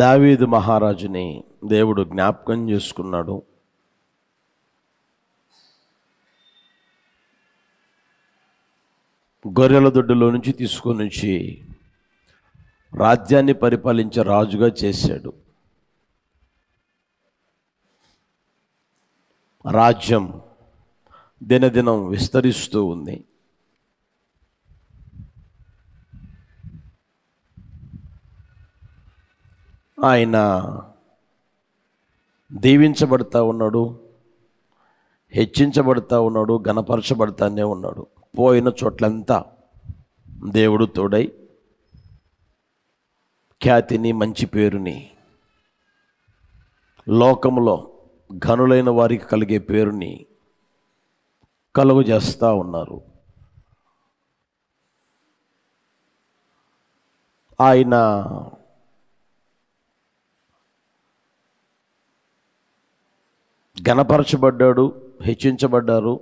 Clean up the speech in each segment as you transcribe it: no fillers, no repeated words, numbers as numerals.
దావీదు మహారాజుని దేవుడు జ్ఞాపకం చేసుకున్నాడు. గొర్రెల దొడ్డులో నుంచి తీసుకొని వచ్చి రాజ్యాన్ని పరిపాలించే రాజుగా చేశాడు. రాజ్యం దినదినం విస్తరిస్తూ ఉంది. ఆయన దీవించబడతా ఉన్నాడు, హెచ్చించబడతా ఉన్నాడు, ఘనపరచబడతానే ఉన్నాడు. పోయిన చోట్లంతా దేవుడు తోడై ఖ్యాతిని, మంచి పేరుని, లోకములో ఘనులైన వారికి కలిగే పేరుని కలుగు చేస్తూ ఉన్నారు. ఆయన ఘనపరచబడ్డాడు, హెచ్చించబడ్డారు,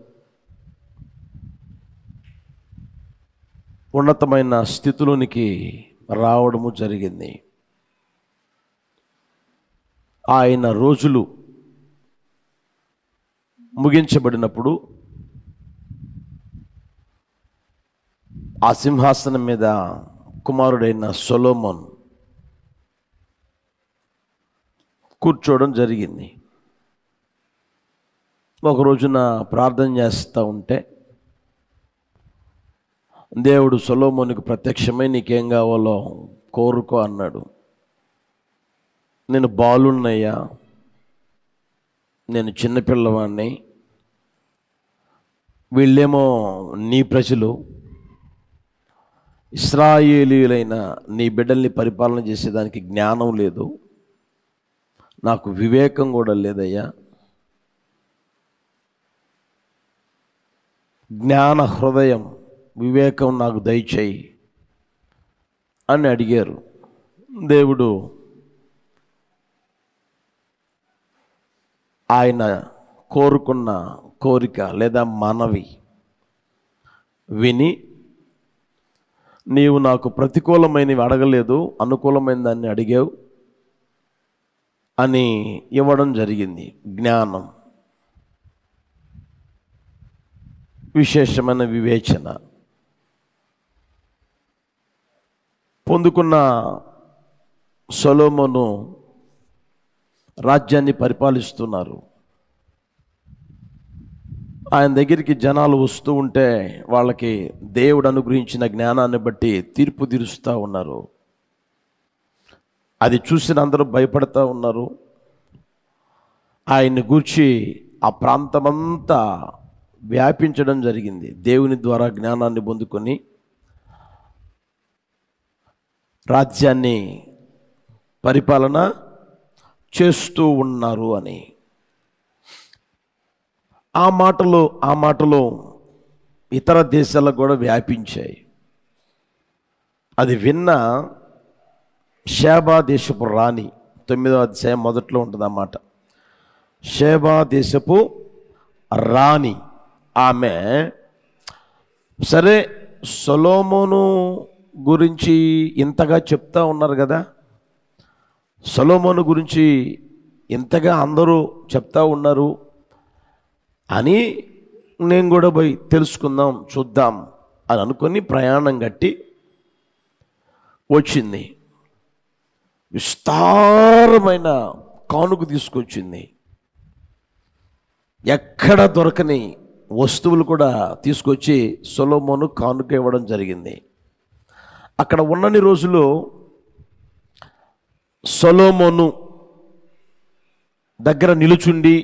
ఉన్నతమైన స్థితిలోనికి రావడము జరిగింది. ఆయన రోజులు ముగించబడినప్పుడు ఆ సింహాసనం మీద కుమారుడైన సొలొమోన్ కూర్చోవడం జరిగింది. ఒక రోజున ప్రార్థన చేస్తూ ఉంటే దేవుడు సొలొమోనుకు ప్రత్యక్షమై నీకేం కావాలో కోరుకో అన్నాడు. నేను బాలున్నయ్యా, నేను చిన్నపిల్లవాడిని, వీళ్ళేమో నీ ప్రజలు, ఇశ్రాయేలీయులైన నీ బిడ్డల్ని పరిపాలన చేసేదానికి జ్ఞానం లేదు, నాకు వివేకం కూడా లేదయ్యా, జ్ఞాన హృదయం, వివేకం నాకు దయచేయి అని అడిగారు. దేవుడు ఆయన కోరుకున్న కోరిక లేదా మనవి విని, నీవు నాకు ప్రతికూలమైనవి అడగలేదు, అనుకూలమైన దాన్ని అడిగావు అని ఇవ్వడం జరిగింది. జ్ఞానం, విశేషమైన వివేచన పొందుకున్న సొలొమోను రాజ్యాన్ని పరిపాలిస్తున్నారు. ఆయన దగ్గరికి జనాలు వస్తూ ఉంటే వాళ్ళకి దేవుడు అనుగ్రహించిన జ్ఞానాన్ని బట్టి తీర్పు తీరుస్తూ ఉన్నారు. అది చూసిన అందరూ భయపడతా ఉన్నారు. ఆయన్ని గూర్చి ఆ ప్రాంతమంతా వ్యాపించడం జరిగింది. దేవుని ద్వారా జ్ఞానాన్ని పొందుకొని రాజ్యాన్ని పరిపాలన చేస్తూ ఉన్నారు అని. ఆ మాటలు ఇతర దేశాలకు కూడా వ్యాపించాయి. అది విన్న షేబా దేశపు రాణి, 9వ అధ్యాయం మొదట్లో ఉంటుంది అన్నమాట. షేబా దేశపు రాణి ఆమె, సరే సొలొమోను గురించి ఇంతగా చెప్తా ఉన్నారు కదా, సొలొమోను గురించి ఇంతగా అందరూ చెప్తా ఉన్నారు అని నేను కూడా పోయి తెలుసుకుందాం, చూద్దాం అని అనుకొని ప్రయాణం కట్టి వచ్చింది. విస్తారమైన కానుక తీసుకొచ్చింది. ఎక్కడ దొరకని వస్తువులు కూడా తీసుకొచ్చి సొలొమోను కానుక ఇవ్వడం జరిగింది. అక్కడ ఉన్నన్ని రోజులు సొలొమోను దగ్గర నిలుచుండి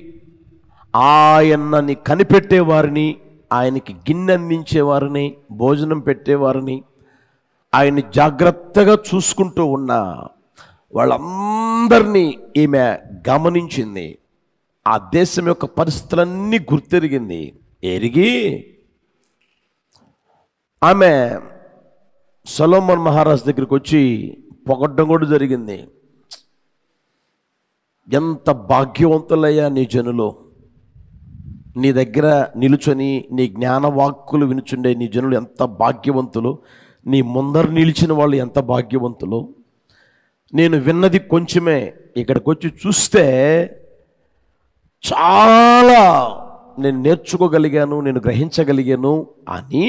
ఆయనని కనిపెట్టేవారిని, ఆయనకి గిన్నె అందించేవారిని, భోజనం పెట్టేవారిని, ఆయన్ని జాగ్రత్తగా చూసుకుంటూ ఉన్న వాళ్ళందరినీ ఈమె గమనించింది. ఆ దేశం యొక్క పరిస్థితులన్నీ గుర్తెరిగింది. ఎరిగి ఆమె సొలొమోన్ మహారాజు దగ్గరికి వచ్చి పొగడ్డం కూడా జరిగింది. ఎంత భాగ్యవంతులయ్యా నీ జనులు, నీ దగ్గర నిలుచొని నీ జ్ఞానవాక్కులు వినుచుండే నీ జనులు ఎంత భాగ్యవంతులు, నీ ముందర నిలిచిన వాళ్ళు ఎంత భాగ్యవంతులు, నేను విన్నది కొంచెమే, ఇక్కడికి వచ్చి చూస్తే చాలా నేను నేర్చుకోగలిగాను, నేను గ్రహించగలిగాను అని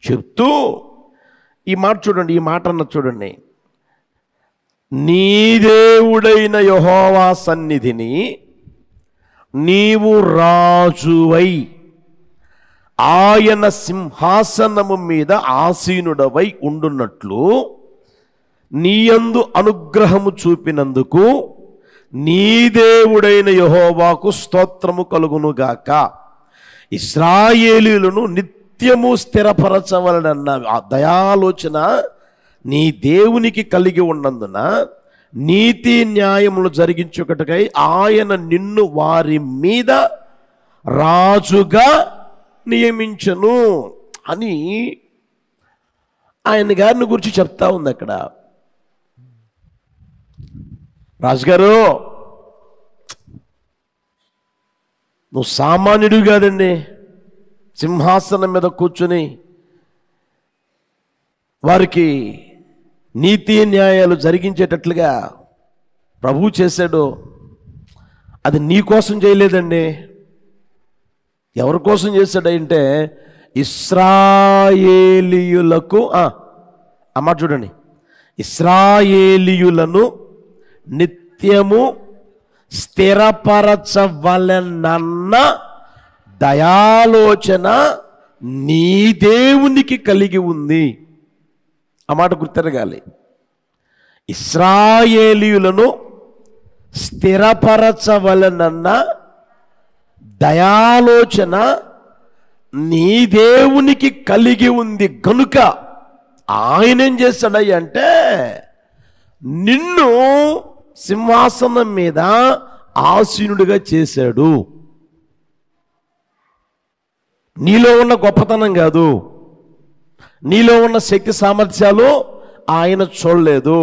చెప్తూ ఈ మాట చూడండి, ఈ మాట అన్న చూడండి. నీ దేవుడైన యెహోవా సన్నిధిని నీవు రాజువై ఆయన సింహాసనము మీద ఆసీనుడవై ఉండున్నట్లు నీయందు అనుగ్రహము చూపినందుకు నీ దేవుడైన యెహోవాకు స్తోత్రము కలుగునుగాక. ఇశ్రాయేలీయులను నిత్యము స్థిరపరచవలనన్న ఆ దయాలోచన నీ దేవునికి కలిగి ఉన్నందున నీతి న్యాయములు జరిగించుటకై ఆయన నిన్ను వారి మీద రాజుగా నియమించను అని ఆయన గారిని గురించి చెప్తా ఉంది అక్కడ. రాజుగారు, నువ్వు సామాన్యుడు కాదండి. సింహాసనం మీద కూర్చుని వారికి నీతి న్యాయాలు జరిగించేటట్లుగా ప్రభువు చేశాడు. అది నీ కోసం చేయలేదండి. ఎవరి కోసం చేశాడంటే ఇశ్రాయేలీయులకు, అమ్మ చూడండి, ఇశ్రాయేలీయులను నిత్యము స్థిరపరచవలెనన్న దయాలోచన నీ దేవునికి కలిగి ఉంది. ఆ మాట గుర్తెరగాలి. ఇశ్రాయేలీయులను స్థిరపరచవలెనన్న దయాలోచన నీ దేవునికి కలిగి ఉంది గనుక ఆయన ఏం చేశాడయ్య అంటే నిన్ను సింహాసనం మీద ఆసీనుడిగా చేశాడు. నీలో ఉన్న గొప్పతనం కాదు, నీలో ఉన్న శక్తి సామర్థ్యాలు ఆయన చూడలేదు.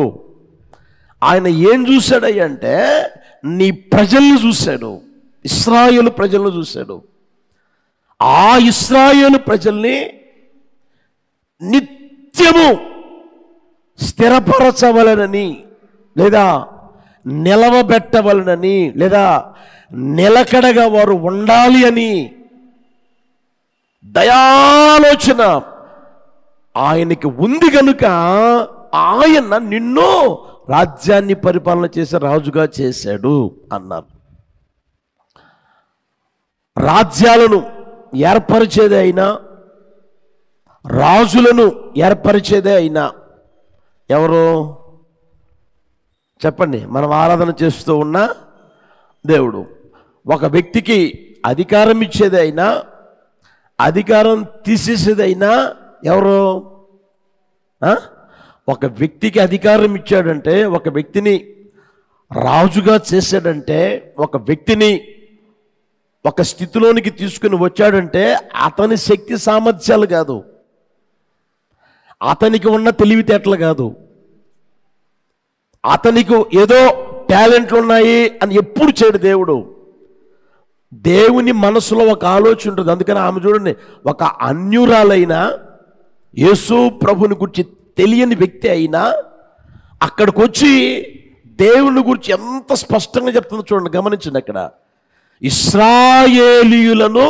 ఆయన ఏం చూశాడయ్యంటే నీ ప్రజల్ని చూశాడు, ఇశ్రాయేలు ప్రజలను చూశాడు. ఆ ఇశ్రాయేలు ప్రజల్ని నిత్యము స్థిరపరచవలనని, లేదా నిలవబెట్టవలనని, లేదా నిలకడగా వారు ఉండాలి అని దయాలోచన ఆయనకి ఉంది కనుక ఆయన నిన్ను రాజ్యాన్ని పరిపాలన చేసే రాజుగా చేశాడు అన్నారు. రాజ్యాలను ఏర్పరిచేదే అయినా, రాజులను ఏర్పరిచేదే అయినా ఎవరు చెప్పండి? మనం ఆరాధన చేస్తూ ఉన్న దేవుడు. ఒక వ్యక్తికి అధికారం ఇచ్చేది అయినా, అధికారం తీసేసేదైనా ఎవరు? ఒక వ్యక్తికి అధికారం ఇచ్చాడంటే, ఒక వ్యక్తిని రాజుగా చేశాడంటే, ఒక వ్యక్తిని ఒక స్థితిలోనికి తీసుకుని వచ్చాడంటే అతని శక్తి సామర్థ్యాలు కాదు, అతనికి ఉన్న తెలివితేటలు కాదు, అతనికి ఏదో టాలెంట్లు ఉన్నాయి అని ఎప్పుడు చేయడు దేవుడు. దేవుని మనసులో ఒక ఆలోచన ఉంటుంది. అందుకని ఆమె చూడండి, ఒక అన్యురాలైన యేసు ప్రభుని గురించి తెలియని వ్యక్తి అయినా అక్కడికి వచ్చి దేవుని గురించి ఎంత స్పష్టంగా చెప్తుందో చూడండి, గమనించండి. అక్కడ ఇశ్రాయేలీయులను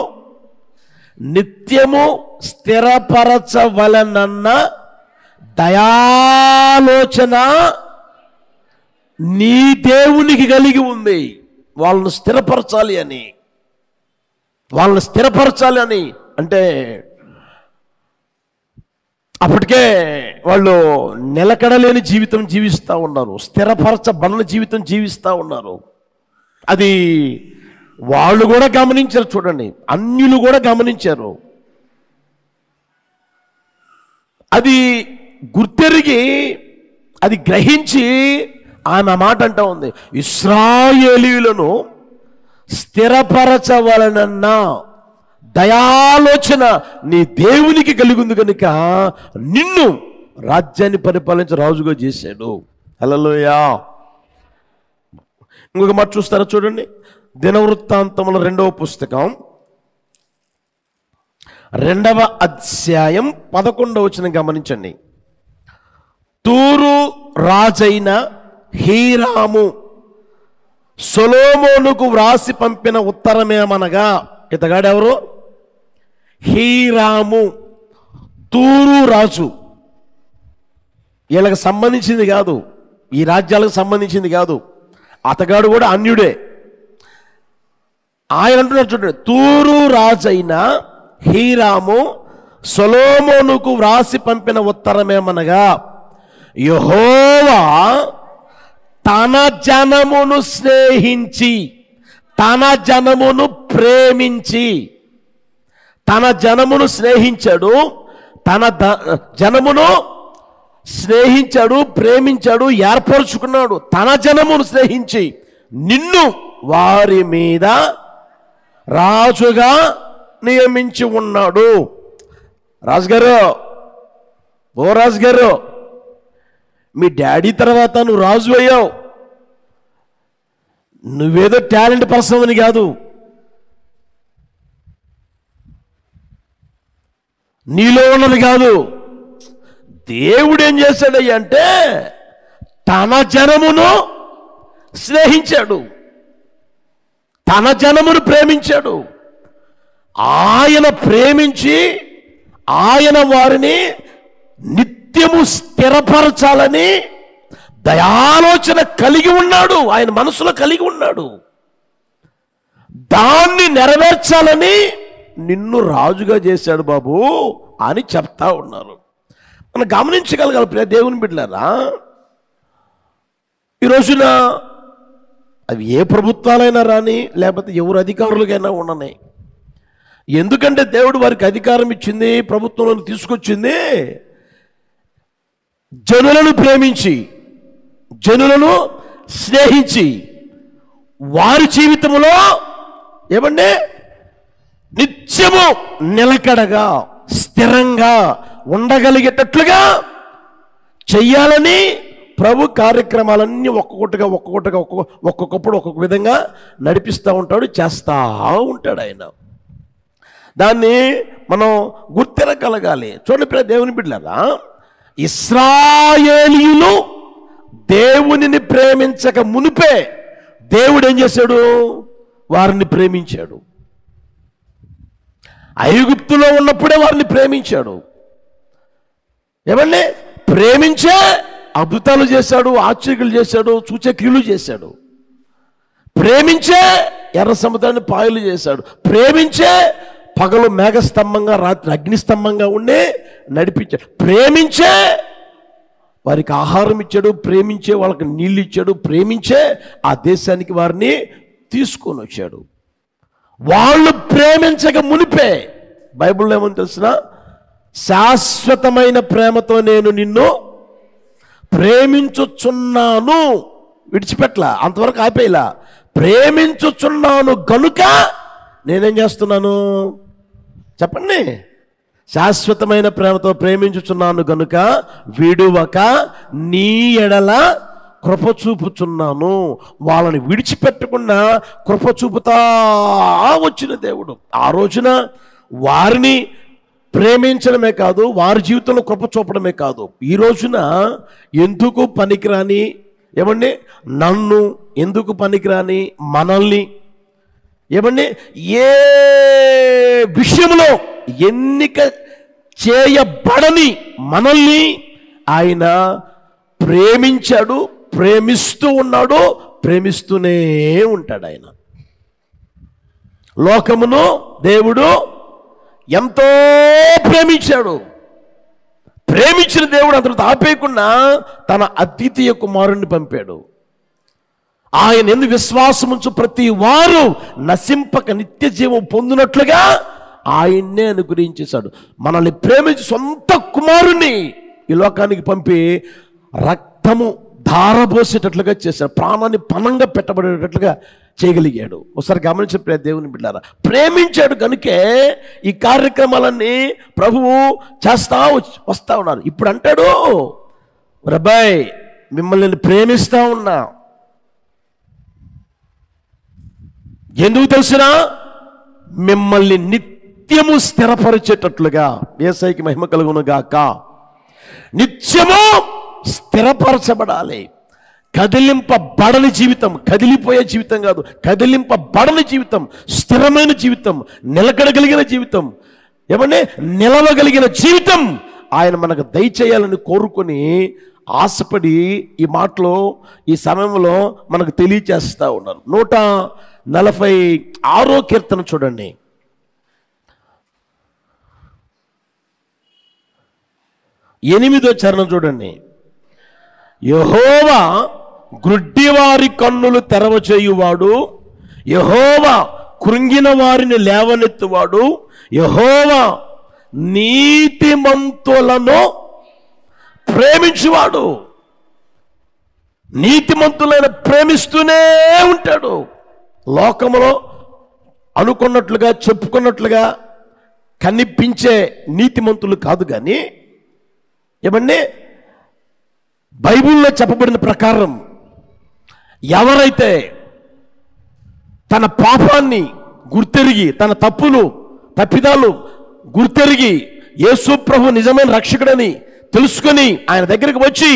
నిత్యము స్థిరపరచవలనన్న దయాలోచన నీ దేవునికి కలిగి ఉంది. వాళ్ళను స్థిరపరచాలి అని, వాళ్ళని స్థిరపరచాలి అని అంటే అప్పటికే వాళ్ళు నిలకడలేని జీవితం జీవిస్తూ ఉన్నారు, స్థిరపరచబడని జీవితం జీవిస్తూ ఉన్నారు. అది వాళ్ళు కూడా గమనించారు. చూడండి, అన్యులు కూడా గమనించారు. అది గుర్తెరిగి, అది గ్రహించి ఆమె మాట అంటా ఉంది, ఇశ్రాయేలీయులను స్థిరపరచవలనన్న దయాలోచన నీ దేవునికి కలిగి ఉంది కనుక నిన్ను రాజ్యాన్ని పరిపాలించే రాజుగా చేశాడు. హల్లెలూయా. ఇంకొక మాట చూస్తారా? చూడండి, దినవృత్తాంతముల 2వ పుస్తకం 2వ అధ్యాయం 11వ వచనం గమనించండి. తూరు రాజైన హీరాము సొలొమోనుకు వ్రాసి పంపిన ఉత్తరమేమనగా, ఇతగాడెవరు? హీరాము, తూరు రాజు. వీళ్ళకి సంబంధించింది కాదు, ఈ రాజ్యాలకు సంబంధించింది కాదు. అతగాడు కూడా అన్యుడే. ఆయన అంటున్నాడు చూడండి, తూరు రాజైన హీరాము సొలొమోనుకు వ్రాసి పంపిన ఉత్తరమేమనగా, యెహోవా తన జనమును స్నేహించి, తన జనమును ప్రేమించి, తన జనమును స్నేహించాడు, తన జనమును స్నేహించాడు, ప్రేమించాడు, ఏర్పరుచుకున్నాడు. తన జనమును స్నేహించి నిన్ను వారి మీద రాజుగా నియమించి ఉన్నాడు. రాజుగారు, ఓ రాజుగారు, మీ డాడీ తర్వాత నువ్వు రాజు అయ్యావు. నువ్వేదో టాలెంట్ పర్సన్ అని కాదు, నీలో ఉన్నది కాదు. దేవుడు ఏం చేశాడయ్యా అంటే తన జనమును స్నేహించాడు, తన జనమును ప్రేమించాడు. ఆయన ప్రేమించి ఆయన వారిని నిత్యము స్థిరపరచాలని దయాలోచన కలిగి ఉన్నాడు, ఆయన మనసులో కలిగి ఉన్నాడు. దాన్ని నెరవేర్చాలని నిన్ను రాజుగా చేశాడు బాబు అని చెప్తా ఉన్నారు. మనం గమనించగలగాలి దేవుని బిడ్డలారా. ఈ రోజున అవి ఏ ప్రభుత్వాలైనా రాని, లేకపోతే ఎవరు అధికారులకైనా ఉండని, ఎందుకంటే దేవుడు వారికి అధికారం ఇచ్చింది, ప్రభుత్వంలో తీసుకొచ్చింది జనులను ప్రేమించి, జనులను స్నేహించి, వారి జీవితంలో ఏమంటే నిత్యము నిలకడగా స్థిరంగా ఉండగలిగేటట్లుగా చెయ్యాలని ప్రభు కార్యక్రమాలన్నీ ఒక్కొక్కప్పుడు ఒక్కొక్క విధంగా నడిపిస్తూ ఉంటాడు, చేస్తూ ఉంటాడు ఆయన. దాన్ని మనం గుర్తిరగలగాలి. చూడండి దేవుని బిడ్డలారా, ఇశ్రాయేలీయులు దేవునిని ప్రేమించక మునిపే దేవుడు ఏం చేశాడు? వారిని ప్రేమించాడు. ఐగుప్తులో ఉన్నప్పుడే వారిని ప్రేమించాడు. ఏమండి? ప్రేమించే అద్భుతాలు చేశాడు, ఆశ్చర్యాలు చేశాడు, సూచక్రియలు చేశాడు. ప్రేమించే ఎర్ర సముద్రాన్ని పాయలు చేశాడు. ప్రేమించే పగలు మేఘస్తంభంగా రాత్రి అగ్నిస్తంభంగా ఉండే నడిపించాడు. ప్రేమించే వారికి ఆహారం ఇచ్చాడు, ప్రేమించే వాళ్ళకి నీళ్ళు ఇచ్చాడు, ప్రేమించే ఆ దేశానికి వారిని తీసుకొని వచ్చాడు. వాళ్ళు ప్రేమించక మునిపే బైబిల్లో ఏమని తెలిసిన, శాశ్వతమైన ప్రేమతో నేను నిన్ను ప్రేమించుచున్నాను, విడిచిపెట్టలా, అంతవరకు ఆపేలా. ప్రేమించుచున్నాను గనుక నేనేం చేస్తున్నాను చెప్పండి, శాశ్వతమైన ప్రేమతో ప్రేమించుచున్నాను గనుక విడువక నీ ఎడల కృప చూపుచున్నాను. వాళ్ళని విడిచిపెట్టకుండా కృప చూపుతా వచ్చిన దేవుడు. ఆ రోజున వారిని ప్రేమించడమే కాదు, వారి జీవితంలో కృప చూపడమే కాదు, ఈ రోజున ఎందుకు పనికిరాని, ఏమండి, నన్ను ఎందుకు పనికిరాని మనల్ని, ఏమండి, ఏ విషయంలో ఎన్నిక చేయబడని మనల్ని ఆయన ప్రేమించాడు, ప్రేమిస్తూ ఉన్నాడు, ప్రేమిస్తూనే ఉంటాడు. ఆయన లోకమును దేవుడు ఎంతో ప్రేమించాడు. ప్రేమించిన దేవుడు అంతటితో ఆపేయకుండా తన అద్వితీయ కుమారుణ్ణి పంపాడు. ఆయన యందు విశ్వాసముంచు ప్రతి వారు నశింపక నిత్య జీవం పొందినట్లుగా ఆయన్నే అనుగ్రహించేశాడు. మనల్ని ప్రేమించి సొంత కుమారుణ్ణి ఈ లోకానికి పంపి రక్తము ధారబోసేటట్లుగా చేశాడు, ప్రాణాన్ని పణంగా పెట్టబడేటట్లుగా చేయగలిగాడు. ఒకసారి గమనించే దేవుని బిడ్డారా, ప్రేమించాడు కనుకే ఈ కార్యక్రమాలన్నీ ప్రభువు చేస్తా వస్తా ఉన్నారు. ఇప్పుడు అంటాడు, రబ్బాయ్ మిమ్మల్ని నేను ప్రేమిస్తా ఉన్నా, ఎందుకు తెలిసినా మిమ్మల్ని నిత్యము స్థిరపరిచేటట్లుగా. యేసయ్యకి మహిమ కలుగును గాక. నిత్యము స్థిరపరచబడాలి. కదిలింపబడని జీవితం, కదిలిపోయే జీవితం కాదు, కదిలింపబడని జీవితం, స్థిరమైన జీవితం, నిలకడగలిగిన జీవితం, ఏమంటే నిలవగలిగిన జీవితం ఆయన మనకు దయచేయాలని కోరుకొని ఆశపడి ఈ మాటలో ఈ సమయంలో మనకు తెలియచేస్తూ ఉన్నారు. 146వ కీర్తన చూడండి. 8వ చరణం చూడండి. యెహోవా గ్రుడ్డివారి కన్నులు తెరవచేయువాడు, యెహోవా కృంగిన వారిని లేవనెత్తువాడు, యెహోవా నీతిమంతులను ప్రేమించువాడు. నీతిమంతులను ప్రేమిస్తూనే ఉంటాడు. లోకములో అనుకున్నట్లుగా చెప్పుకున్నట్లుగా కనిపించే నీతిమంతులు కాదు, కానీ ఏమండి బైబిల్లో చెప్పబడిన ప్రకారం ఎవరైతే తన పాపాన్ని గుర్తెరిగి, తన తప్పిదాలు గుర్తెరిగి యేసు ప్రభు నిజమైన రక్షకుడని తెలుసుకొని ఆయన దగ్గరికి వచ్చి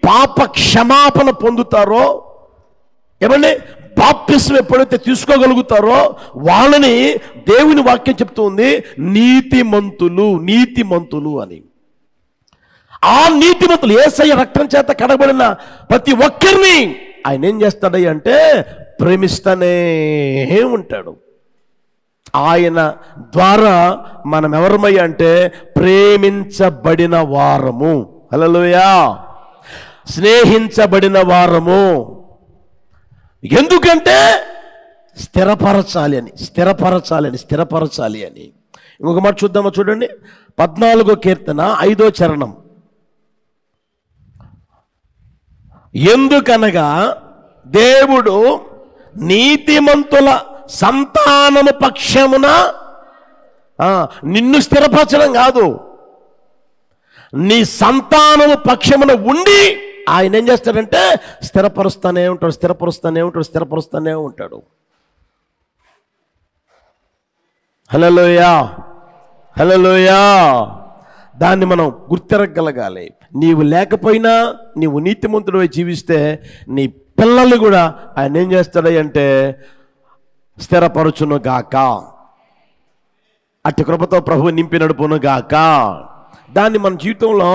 పాప క్షమాపణ పొందుతారో, ఏమంటే బాప్తిస్మం ఎప్పుడైతే తీసుకోగలుగుతారో వాళ్ళని దేవుని వాక్యం చెప్తుంది నీతిమంతులు అని. ఆ నీతిమంతులు యేసయ్య రక్తం చేత కడగబడిన ప్రతి ఒక్కరిని ఆయన ఏం చేస్తాడయ్య అంటే ప్రేమిస్తానే ఉంటాడు. ఆయన ద్వారా మనం ఎవరమయ్య అంటే ప్రేమించబడిన వారము. హల్లెలూయా. స్నేహించబడిన వారము. ఎందుకంటే స్థిరపరచాలి అని. ఇంకొక మాట చూద్దామా, చూడండి. 14వ కీర్తన 5వ చరణం. ఎందుకనగా దేవుడు నీతిమంతుల సంతానము పక్షమున, నిన్ను స్థిరపరచడం కాదు, నీ సంతానము పక్షమున ఉండి ఆయన ఏం చేస్తాడంటే స్థిరపరుస్తానే ఉంటాడు. హల్లెలూయా. దాన్ని మనం గుర్తిరగలగాలి. నీవు లేకపోయినా నీవు నీతిమంతుడివై జీవిస్తే నీ పిల్లలు కూడా ఆయన ఏం చేస్తాడంటే స్థిరపరచును గాక. అట్టి కృపతో ప్రభువు నింపి నడుపును గాక. దాన్ని మన జీవితంలో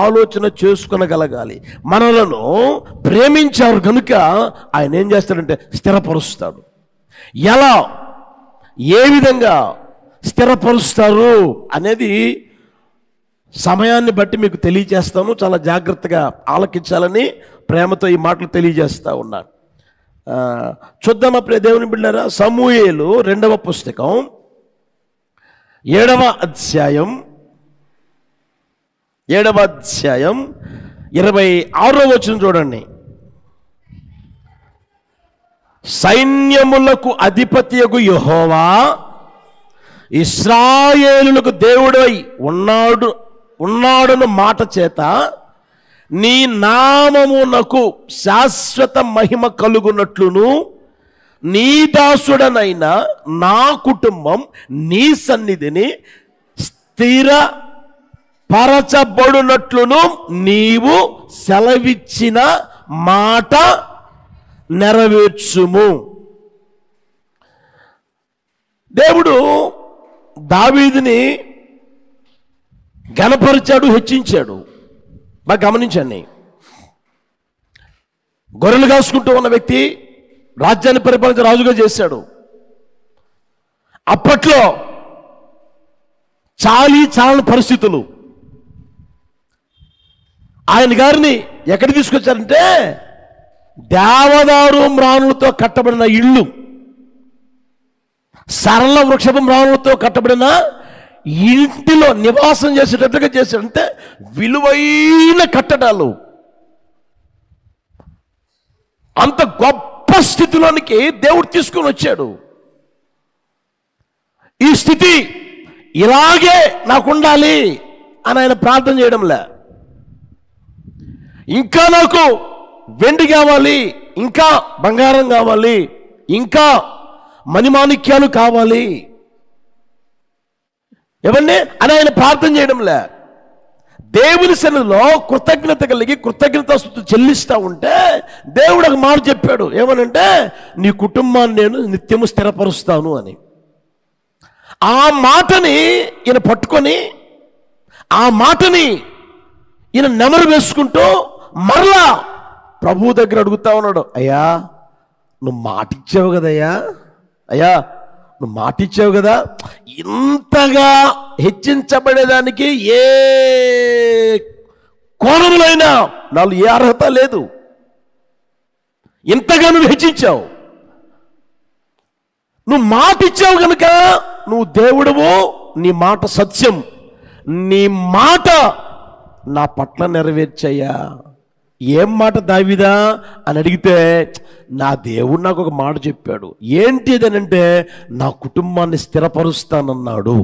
ఆలోచన చేసుకునగలగాలి. మనలను ప్రేమించారు కనుక ఆయన ఏం చేస్తాడంటే స్థిరపరుస్తాడు. ఎలా, ఏ విధంగా స్థిరపరుస్తారు అనేది సమయాన్ని బట్టి మీకు తెలియజేస్తాను. చాలా జాగ్రత్తగా ఆలకించాలని ప్రేమతో ఈ మాటలు తెలియజేస్తా ఉన్నాను. చూద్దామా ప్రియ దేవుని బిడ్డలారా, సమూయేలు 2వ పుస్తకం 7వ అధ్యాయం 26వ వచనం చూడండి. సైన్యములకు అధిపతియగు యెహోవా ఇశ్రాయేలులకు దేవుడై ఉన్నాడును మాట చేత నీ నామమునకు శాశ్వత మహిమ కలుగునట్లును నీ దాసుడనైన నా కుటుంబం నీ సన్నిధిని స్థిరపరచబడునట్లును నీవు సెలవిచ్చిన మాట నెరవేర్చుము. దేవుడు దావీదుని ఘనపరిచాడు, హెచ్చించాడు. బాగా గమనించండి. గొర్రెలు కాసుకుంటూ ఉన్న వ్యక్తి రాజ్యాన్ని పరిపాలించి రాజుగా చేశాడు. అప్పట్లో చాలని పరిస్థితులు. ఆయన గారిని ఎక్కడికి తీసుకొచ్చారంటే దేవదారు మ్రాణులతో కట్టబడిన ఇళ్ళు, సరళ వృక్షభం మ్రాణులతో కట్టబడిన ఇంటిలో నివాసం చేసేటట్టుగా చేశాడు. అంటే విలువైన కట్టడాలు. అంత గొప్ప స్థితిలోనికి దేవుడు తీసుకొని వచ్చాడు. ఈ స్థితి ఇలాగే నాకు ఉండాలి అని ఆయన ప్రార్థన చేయడంలే. ఇంకా నాకు వెండి కావాలి, ఇంకా బంగారం కావాలి, ఇంకా మణిమాణిక్యాలు కావాలి ఇవన్నీ అని ఆయన ప్రార్థన చేయడంలే. దేవుని సన్నిధిలో కృతజ్ఞత కలిగి కృతజ్ఞతాస్తుతులు చెల్లిస్తూ ఉంటే దేవుడు ఒక మాట చెప్పాడు. ఏమనంటే, నీ కుటుంబాన్ని నేను నిత్యము స్థిరపరుస్తాను అని. ఆ మాటని ఈయన పట్టుకొని, ఆ మాటని ఈయన నెమరు వేసుకుంటూ మరలా ప్రభువు దగ్గర అడుగుతా ఉన్నాడు. అయ్యా, నువ్వు మాటిచ్చావు కదయ్యా, అయ్యా నువ్వు మాటిచ్చావు కదా, ఇంతగా హెచ్చించబడేదానికి ఏ కోణములైనా నాలో ఏ అర్హత లేదు. ఇంతగా నువ్వు హెచ్చించావు, నువ్వు మాటిచ్చావు కనుక నువ్వు దేవుడవు, నీ మాట సత్యం, నీ మాట నా పట్ల నెరవేర్చయ్యా. ఏం మాట దావీదా అని అడిగితే, నా దేవుడు నాకు ఒక మాట చెప్పాడు. ఏంటి అదనంటే, నా కుటుంబాన్ని స్థిరపరుస్తానన్నాడు.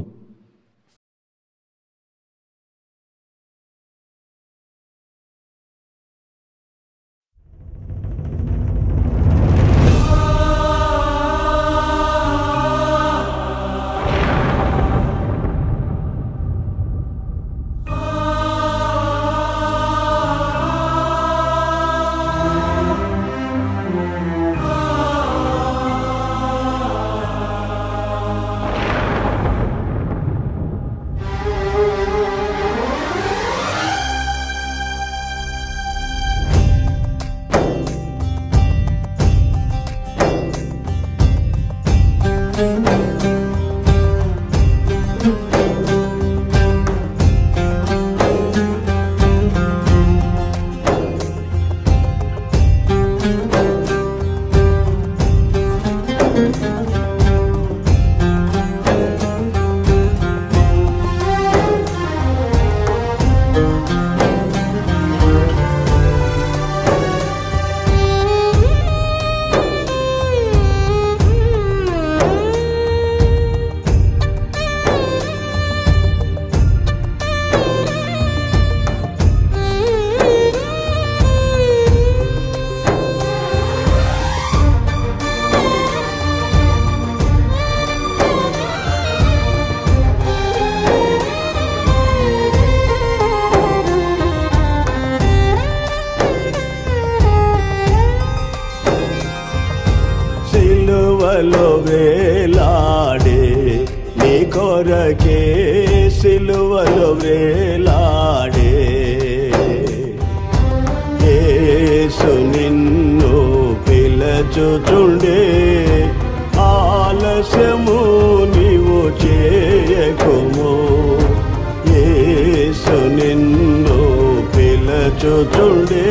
వేలాడే నీ కొరకే సిలువలో వేలాడే యేసు నిన్ను పిలచుచుండే ఆలస్యము నీవు చేయకుము యేసు నిన్ను పిలచుచుండే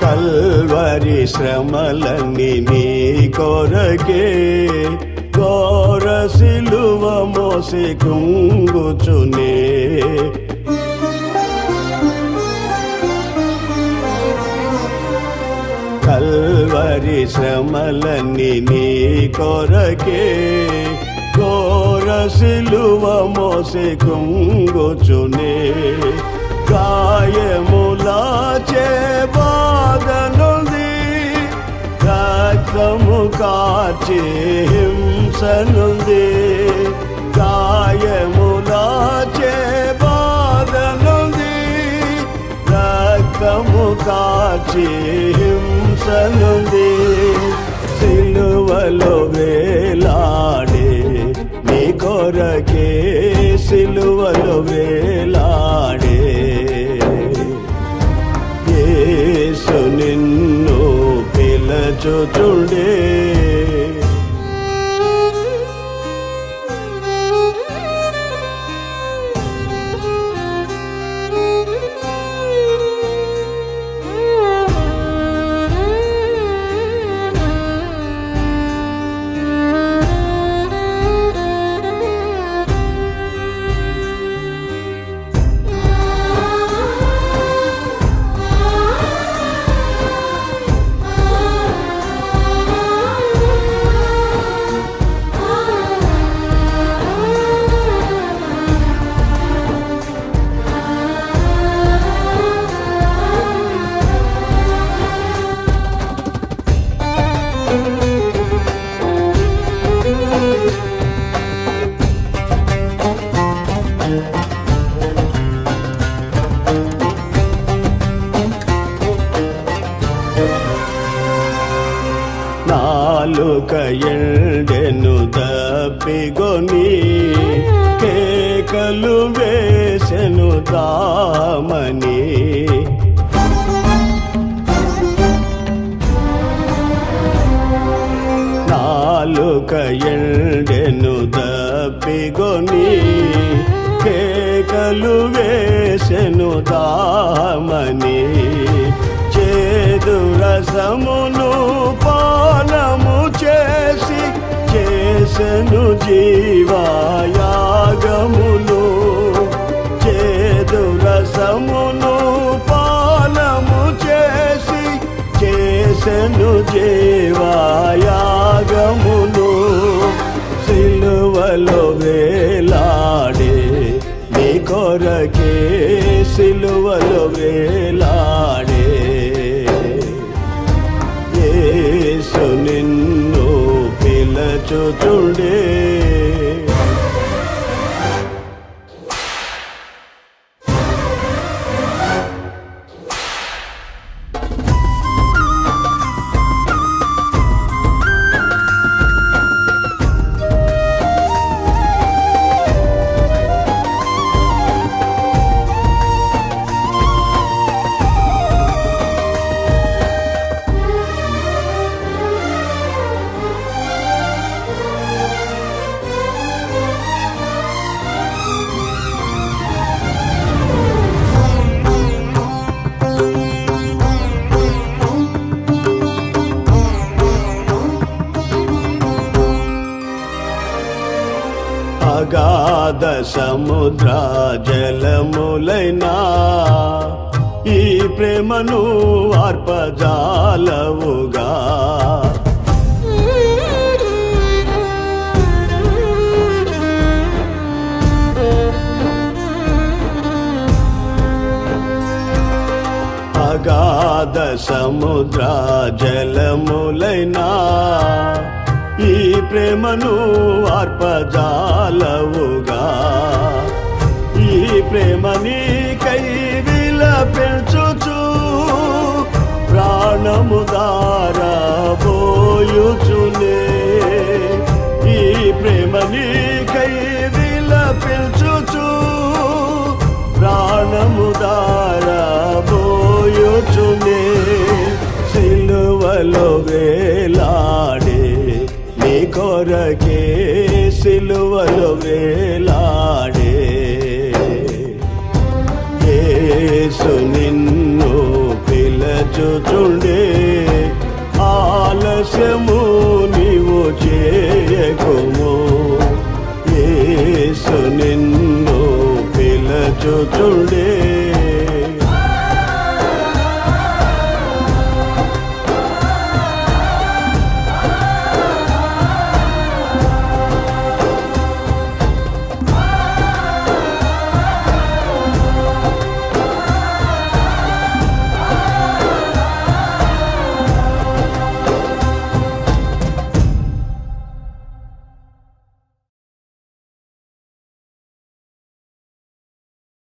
కల్వరి శ్రమలన్నీ నీ కొరకే ఘోర సిలువ మోసి కుంగుచునే కల్వరి శ్రమలన్నీ నీ కొరకే ఘోర సిలువ మోసి కుంగుచునే గాయములాచే బాధనుంది రక్తము కార్చే హింసనుంది గాయములాచే బాధనుంది రక్తము కార్చే హింసనుంది సిలువలో వేలాడే నీ కొరకే సిలువలో వేలాడే యేసు నిన్ను పిలచుచుండే నాలుక ఎండెను దప్పిగొని కేకలు వేసెను దామని. నాలుక ఎండెను దప్పిగొని కేకలు వేసెను దామని. చేదు రసమును పానము చేసి చేసెను జీవయాగమును. చేదు రసమును పానము చేసి చేసెను జీవయాగమును. సిలువలో వేలాడే నీ కొరకే సిలువలో వేలాడే. యేసు నిన్ను పిలచుచుండే. అగాధ సముద్ర జలములైనా ఈ ప్రేమను ఆర్పజాలవుగా. అగాధ సముద్ర జలములైనా ఈ ప్రేమను ఆర్పజాలవుగా. ఈ ప్రేమ నీకై విలపించుచు ప్రాణము దారబోయుచునే. ఈ ప్రేమ నీకై విలపించుచు ప్రాణము దారబోయుచునే. సిలువలో వేలాడే నీ కొరకే సిలువలో వేలాడే. యేసు నిన్ను పిలచుచుండే. ఆలస్యము నీవు చేయకుము. యేసు నిన్ను పిలచుచుండే.